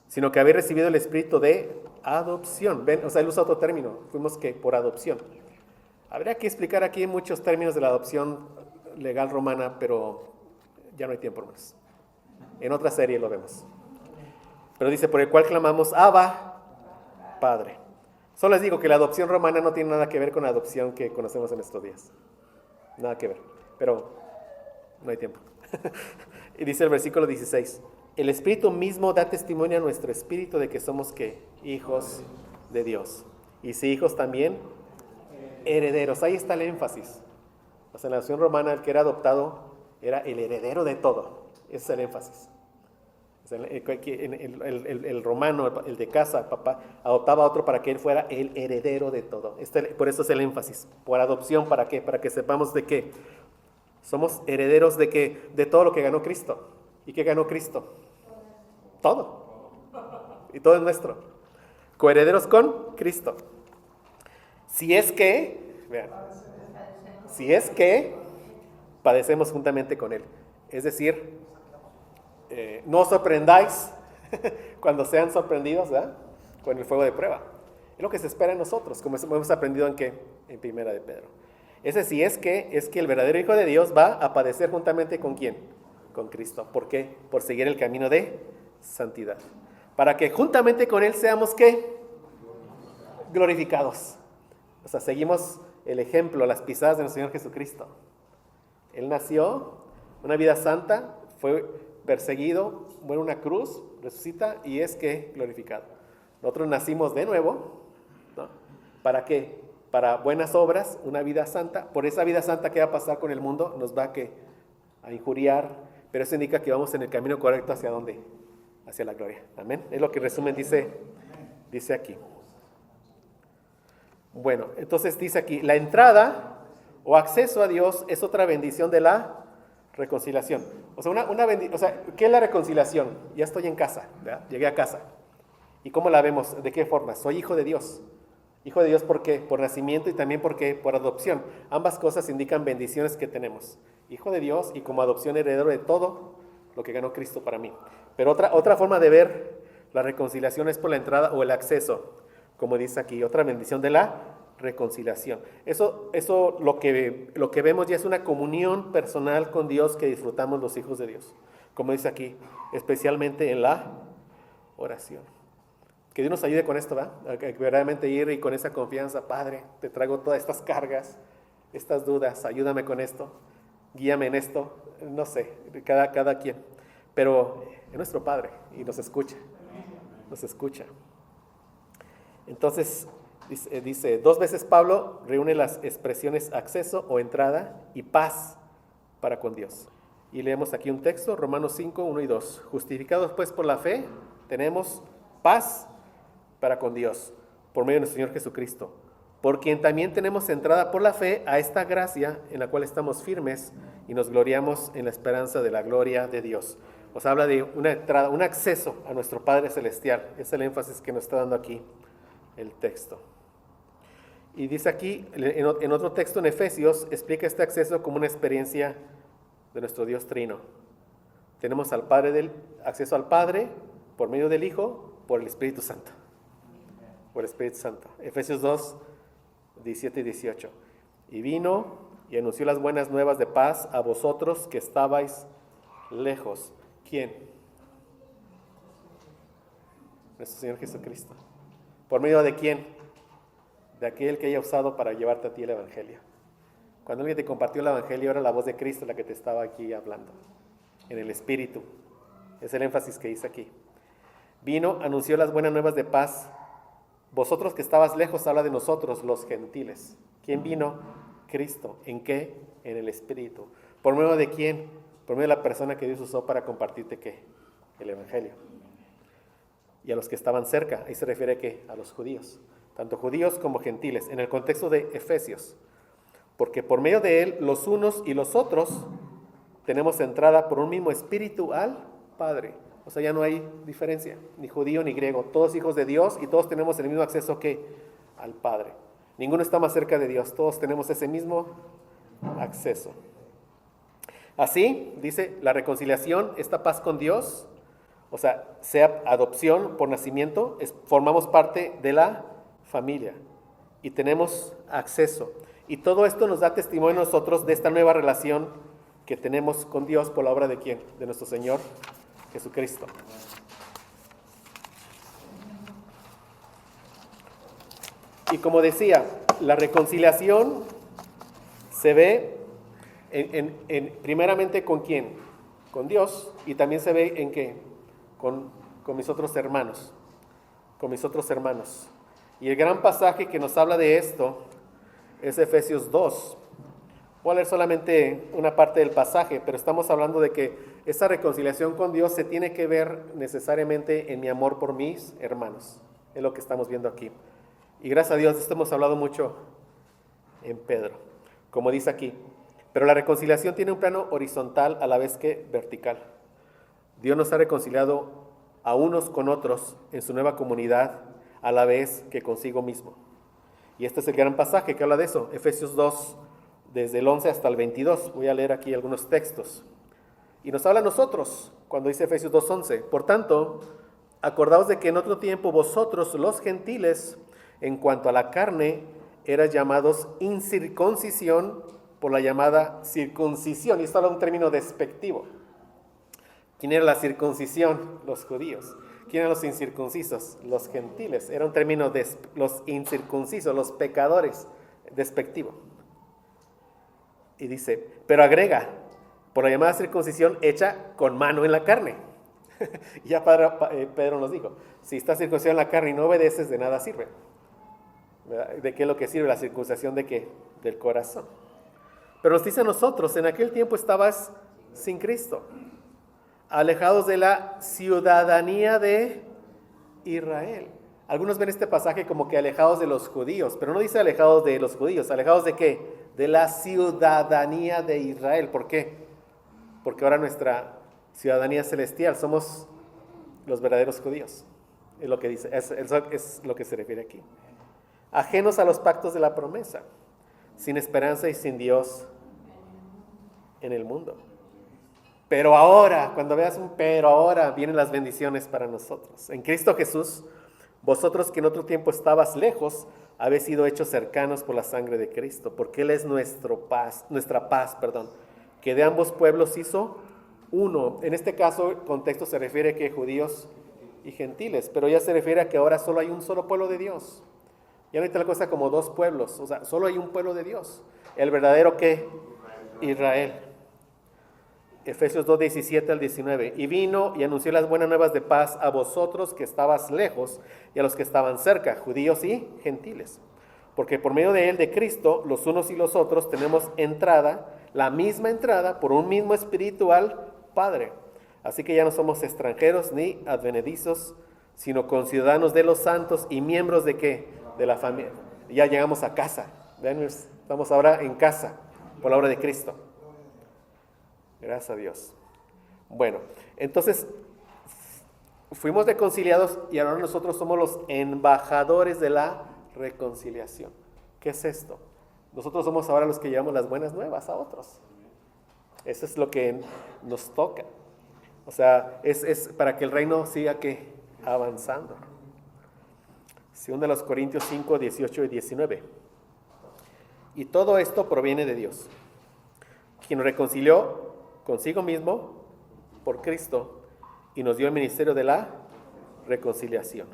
sino que habéis recibido el espíritu de adopción. ¿Ven? O sea, él usa otro término. Fuimos que por adopción. Habría que explicar aquí muchos términos de la adopción legal romana, pero ya no hay tiempo más. En otra serie lo vemos. Pero dice, por el cual clamamos, Abba, Padre. Solo les digo que la adopción romana no tiene nada que ver con la adopción que conocemos en estos días. Nada que ver. Pero no hay tiempo. Y dice el versículo 16, el Espíritu mismo da testimonio a nuestro espíritu de que somos, ¿qué? Hijos de Dios. Y si hijos también, herederos. Ahí está el énfasis. O sea, en la adopción romana el que era adoptado era el heredero de todo. Ese es el énfasis. O sea, el romano, el de casa, el papá, adoptaba a otro para que él fuera el heredero de todo. Por eso es el énfasis. Por adopción, ¿para qué? Para que sepamos de qué. Somos herederos de qué, de todo lo que ganó Cristo. ¿Y qué ganó Cristo? Todo. Y todo es nuestro. Coherederos con Cristo. Si es que, vean, si es que padecemos juntamente con Él. Es decir, no os sorprendáis cuando sean sorprendidos, ¿verdad? Con el fuego de prueba. Es lo que se espera en nosotros, como hemos aprendido en Primera de Pedro. Ese sí es que el verdadero Hijo de Dios va a padecer juntamente con ¿quién? Con Cristo. ¿Por qué? Por seguir el camino de santidad. Para que juntamente con Él seamos ¿qué? Glorificados. O sea, seguimos el ejemplo, las pisadas de nuestro Señor Jesucristo. Él nació una vida santa, fue perseguido, muere en una cruz, resucita y es que glorificado. Nosotros nacimos de nuevo, ¿no? ¿Para qué? Para buenas obras, una vida santa. Por esa vida santa que va a pasar con el mundo, nos va a injuriar, pero eso indica que vamos en el camino correcto. ¿Hacia dónde? Hacia la gloria. Amén. Es lo que en resumen dice aquí. Bueno, entonces dice aquí, la entrada o acceso a Dios es otra bendición de la reconciliación. O sea, ¿qué es la reconciliación? Ya estoy en casa, ¿verdad? Llegué a casa. ¿Y cómo la vemos? ¿De qué forma? Soy hijo de Dios. Hijo de Dios, ¿por qué? Por nacimiento y también porque por adopción. Ambas cosas indican bendiciones que tenemos. Hijo de Dios y como adopción heredero de todo lo que ganó Cristo para mí. Pero otra forma de ver la reconciliación es por la entrada o el acceso, como dice aquí, otra bendición de la reconciliación. Eso lo que vemos ya es una comunión personal con Dios que disfrutamos los hijos de Dios. Como dice aquí, especialmente en la oración. Que Dios nos ayude con esto, ¿verdad? A verdaderamente ir y con esa confianza, Padre, te traigo todas estas cargas, estas dudas, ayúdame con esto, guíame en esto, no sé, cada quien. Pero es nuestro Padre y nos escucha. Entonces, dice, 2 veces Pablo reúne las expresiones acceso o entrada y paz para con Dios. Y leemos aquí un texto, Romanos 5, 1 y 2. Justificados pues por la fe, tenemos paz para con Dios, por medio de nuestro Señor Jesucristo, por quien también tenemos entrada por la fe a esta gracia en la cual estamos firmes y nos gloriamos en la esperanza de la gloria de Dios. O sea, habla de una entrada, un acceso a nuestro Padre Celestial. Es el énfasis que nos está dando aquí el texto. Y dice aquí, en otro texto en Efesios, explica este acceso como una experiencia de nuestro Dios Trino. Tenemos acceso al Padre por medio del Hijo, por el Espíritu Santo. Por el Espíritu Santo. Efesios 2, 17 y 18. Y vino y anunció las buenas nuevas de paz a vosotros que estabais lejos. ¿Quién? Nuestro Señor Jesucristo. ¿Por medio de quién? De aquel que haya usado para llevarte a ti el Evangelio. Cuando alguien te compartió el Evangelio, era la voz de Cristo la que te estaba aquí hablando. En el Espíritu. Es el énfasis que dice aquí. Vino, anunció las buenas nuevas de paz. Vosotros que estabas lejos, habla de nosotros, los gentiles. ¿Quién vino? Cristo. ¿En qué? En el Espíritu. ¿Por medio de quién? Por medio de la persona que Dios usó para compartirte ¿qué? El Evangelio. Y a los que estaban cerca. Ahí se refiere ¿qué? A los judíos. Tanto judíos como gentiles. En el contexto de Efesios. Porque por medio de él, los unos y los otros, tenemos entrada por un mismo Espíritu al Padre. O sea, ya no hay diferencia, ni judío ni griego. Todos hijos de Dios y todos tenemos el mismo acceso que al Padre. Ninguno está más cerca de Dios. Todos tenemos ese mismo acceso. Así, dice, la reconciliación, esta paz con Dios, o sea adopción por nacimiento, formamos parte de la familia y tenemos acceso. Y todo esto nos da testimonio a nosotros de esta nueva relación que tenemos con Dios por la obra de ¿quién? De nuestro Señor Jesucristo. Y como decía, la reconciliación se ve primeramente ¿con quién? Con Dios, y también se ve ¿en qué? Con mis otros hermanos, con mis otros hermanos. Y el gran pasaje que nos habla de esto es Efesios 2. Voy a leer solamente una parte del pasaje, pero estamos hablando de que esa reconciliación con Dios se tiene que ver necesariamente en mi amor por mis hermanos. Es lo que estamos viendo aquí. Y gracias a Dios, de esto hemos hablado mucho en Pedro, como dice aquí. Pero la reconciliación tiene un plano horizontal a la vez que vertical. Dios nos ha reconciliado a unos con otros en su nueva comunidad a la vez que consigo mismo. Y este es el gran pasaje que habla de eso, Efesios 2, desde el 11 hasta el 22. Voy a leer aquí algunos textos. Y nos habla a nosotros, cuando dice Efesios 2:11. Por tanto, acordaos de que en otro tiempo vosotros, los gentiles, en cuanto a la carne, eras llamados incircuncisión por la llamada circuncisión. Y esto habla de un término despectivo. ¿Quién era la circuncisión? Los judíos. ¿Quién eran los incircuncisos? Los gentiles. Era un término de los incircuncisos, los pecadores, despectivo. Y dice, pero agrega, por la llamada circuncisión hecha con mano en la carne. Y ya Pedro nos dijo, si estás circuncidado en la carne y no obedeces, de nada sirve. ¿Verdad? ¿De qué es lo que sirve la circuncisión? ¿De qué? Del corazón. Pero nos dice a nosotros, en aquel tiempo estabas sin Cristo, alejados de la ciudadanía de Israel. Algunos ven este pasaje como que alejados de los judíos, pero no dice alejados de los judíos. ¿Alejados de qué? De la ciudadanía de Israel. ¿Por qué? Porque ahora nuestra ciudadanía celestial, somos los verdaderos judíos. Es lo que dice, es lo que se refiere aquí. Ajenos a los pactos de la promesa, sin esperanza y sin Dios en el mundo. Pero ahora, cuando veas un pero ahora, vienen las bendiciones para nosotros. En Cristo Jesús, vosotros que en otro tiempo estabas lejos, habéis sido hechos cercanos por la sangre de Cristo, porque Él es nuestra paz, que de ambos pueblos hizo uno. En este caso, el contexto se refiere a que judíos y gentiles, pero ya se refiere a que ahora solo hay un solo pueblo de Dios. Ya no hay tal cosa como dos pueblos, o sea, solo hay un pueblo de Dios. El verdadero ¿qué? Israel. Efesios 2, 17 al 19. Y vino y anunció las buenas nuevas de paz a vosotros que estabas lejos y a los que estaban cerca, judíos y gentiles. Porque por medio de él, de Cristo, los unos y los otros tenemos entrada, la misma entrada, por un mismo espíritu al Padre. Así que ya no somos extranjeros ni advenedizos, sino conciudadanos de los santos y miembros de ¿qué? De la familia. Ya llegamos a casa. ¿Ven? Estamos ahora en casa por la obra de Cristo. Gracias a Dios. Bueno, entonces fuimos reconciliados y ahora nosotros somos los embajadores de la reconciliación. ¿Qué es esto? Nosotros somos ahora los que llevamos las buenas nuevas a otros. Eso es lo que nos toca. O sea, es para que el reino siga ¿qué? Avanzando. Segunda de los Corintios 5, 18 y 19. Y todo esto proviene de Dios, quien nos reconcilió consigo mismo por Cristo y nos dio el ministerio de la reconciliación.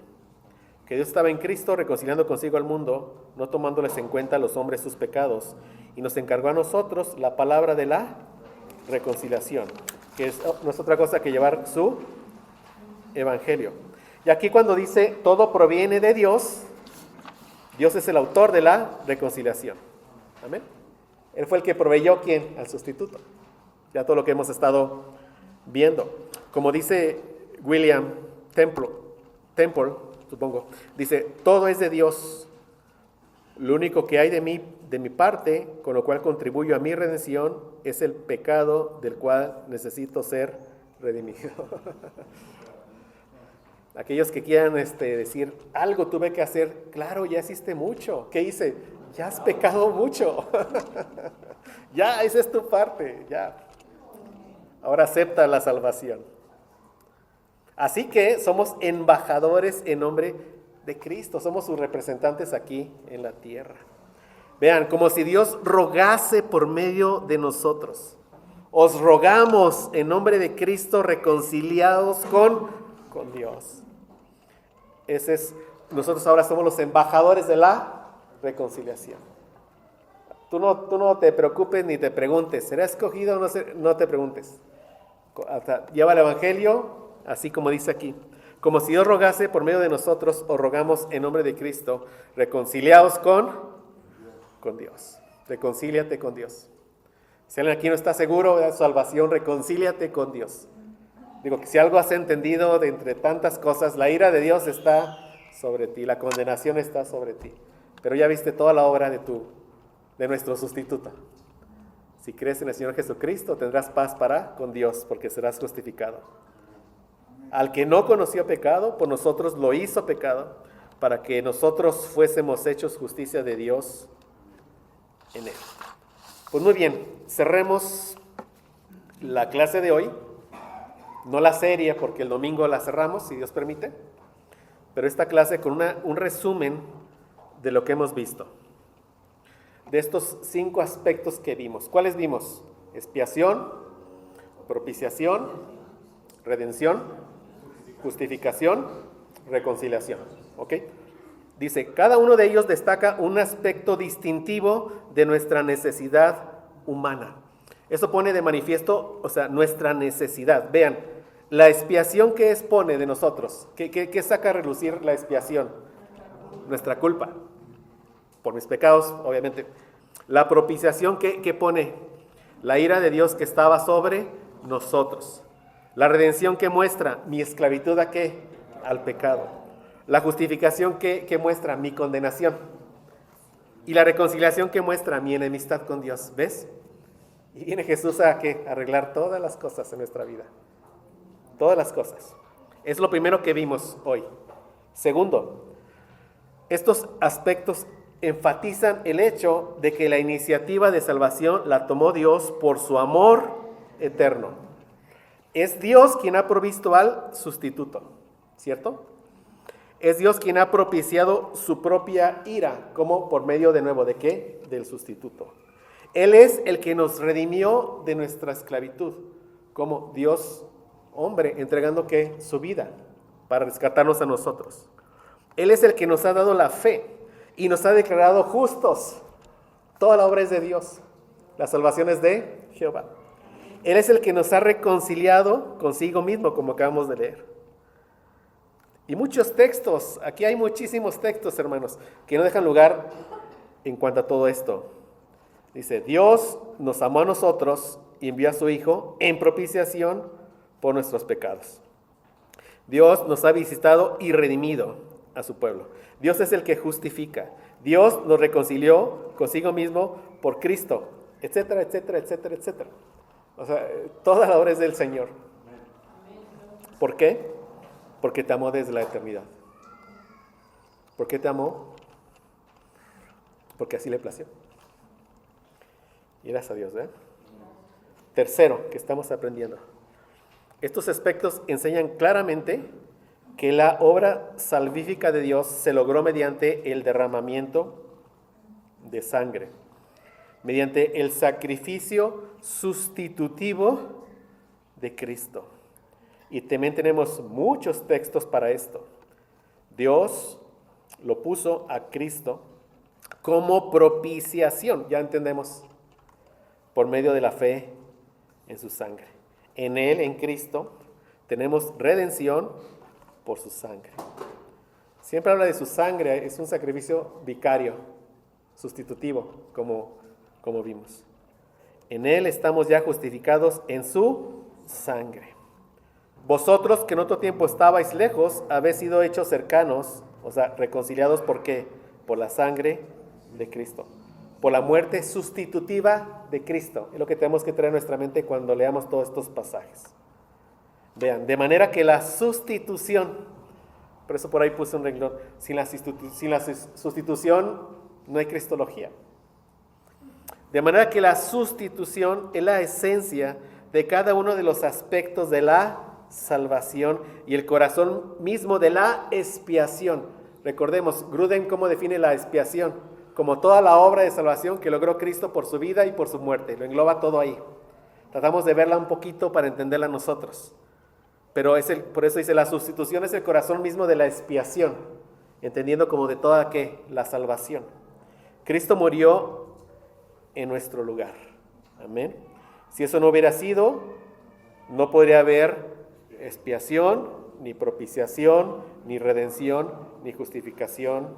Que Dios estaba en Cristo reconciliando consigo al mundo, no tomándoles en cuenta a los hombres sus pecados, y nos encargó a nosotros la palabra de la reconciliación, que no es otra cosa que llevar su evangelio. Y aquí cuando dice todo proviene de Dios, Dios es el autor de la reconciliación. Amén. Él fue el que proveyó ¿quién? Al sustituto. Ya todo lo que hemos estado viendo. Como dice William Temple, supongo, dice, todo es de Dios. Lo único que hay de mi parte, con lo cual contribuyo a mi redención, es el pecado del cual necesito ser redimido. Aquellos que quieran decir, algo tuve que hacer, claro, ya hiciste mucho. ¿Qué hice? Ya has pecado mucho. Ya, esa es tu parte, ya. Ahora acepta la salvación. Así que somos embajadores en nombre de Cristo, somos sus representantes aquí en la tierra. Vean, como si Dios rogase por medio de nosotros. Os rogamos en nombre de Cristo reconciliados con Dios. Nosotros ahora somos los embajadores de la reconciliación. Tú no te preocupes ni te preguntes, ¿será escogido o no? No te preguntes. Lleva el Evangelio, así como dice aquí. Como si Dios rogase por medio de nosotros, os rogamos en nombre de Cristo, reconciliaos con Dios. Reconcíliate con Dios. Si alguien aquí no está seguro de salvación, reconcíliate con Dios. Digo que si algo has entendido de entre tantas cosas, la ira de Dios está sobre ti, la condenación está sobre ti. Pero ya viste toda la obra de nuestro sustituto. Si crees en el Señor Jesucristo, tendrás paz con Dios, porque serás justificado. Al que no conoció pecado, por nosotros lo hizo pecado, para que nosotros fuésemos hechos justicia de Dios en él. Pues muy bien, cerremos la clase de hoy. No la serie, porque el domingo la cerramos, si Dios permite. Pero esta clase con un resumen de lo que hemos visto. De estos 5 aspectos que vimos. ¿Cuáles vimos? Expiación, propiciación, redención, justificación, reconciliación. ¿Ok? Dice, cada uno de ellos destaca un aspecto distintivo de nuestra necesidad humana. Eso pone de manifiesto, nuestra necesidad. Vean, la expiación que expone de nosotros. ¿Qué saca a relucir la expiación? Nuestra culpa. Por mis pecados, obviamente. La propiciación que pone la ira de Dios que estaba sobre nosotros. La redención que muestra mi esclavitud ¿a qué? Al pecado. La justificación que muestra mi condenación. Y la reconciliación que muestra mi enemistad con Dios. ¿Ves? Y viene Jesús a ¿qué? A arreglar todas las cosas en nuestra vida. Todas las cosas. Es lo primero que vimos hoy. Segundo, estos aspectos enfatizan el hecho de que la iniciativa de salvación la tomó Dios por su amor eterno. Es Dios quien ha provisto al sustituto, ¿cierto? Es Dios quien ha propiciado su propia ira, como por medio de nuevo, ¿de qué? Del sustituto. Él es el que nos redimió de nuestra esclavitud, como Dios hombre, entregando ¿qué? Su vida para rescatarnos a nosotros. Él es el que nos ha dado la fe y nos ha declarado justos. Toda la obra es de Dios. La salvación es de Jehová. Él es el que nos ha reconciliado consigo mismo, como acabamos de leer. Y muchos textos, aquí hay muchísimos textos, hermanos, que no dejan lugar en cuanto a todo esto. Dice, Dios nos amó a nosotros y envió a su Hijo en propiciación por nuestros pecados. Dios nos ha visitado y redimido a su pueblo. Dios es el que justifica. Dios nos reconcilió consigo mismo por Cristo, etcétera, etcétera, etcétera, etcétera. Toda la obra es del Señor. ¿Por qué? Porque te amó desde la eternidad. ¿Por qué te amó? Porque así le plació. Y gracias a Dios, ¿eh? Tercero, que estamos aprendiendo. Estos aspectos enseñan claramente que la obra salvífica de Dios se logró mediante el derramamiento de sangre, mediante el sacrificio sustitutivo de Cristo. Y también tenemos muchos textos para esto. Dios lo puso a Cristo como propiciación, ya entendemos, por medio de la fe en su sangre. En Él, en Cristo, tenemos redención por su sangre. Siempre habla de su sangre, es un sacrificio vicario, sustitutivo, como vimos. En Él estamos ya justificados en su sangre. Vosotros que en otro tiempo estabais lejos, habéis sido hechos cercanos, reconciliados, ¿por qué? Por la sangre de Cristo. Por la muerte sustitutiva de Cristo. Es lo que tenemos que traer a nuestra mente cuando leamos todos estos pasajes. Vean, de manera que la sustitución, por eso por ahí puse un renglón, sin la sustitución no hay cristología. De manera que la sustitución es la esencia de cada uno de los aspectos de la salvación y el corazón mismo de la expiación. Recordemos, Gruden cómo define la expiación, como toda la obra de salvación que logró Cristo por su vida y por su muerte. Lo engloba todo ahí. Tratamos de verla un poquito para entenderla nosotros. Pero por eso dice, la sustitución es el corazón mismo de la expiación, entendiendo como de toda ¿qué? La salvación. Cristo murió en nuestro lugar. Amén. Si eso no hubiera sido, no podría haber expiación, ni propiciación, ni redención, ni justificación,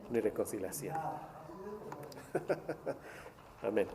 ni reconciliación. Amén.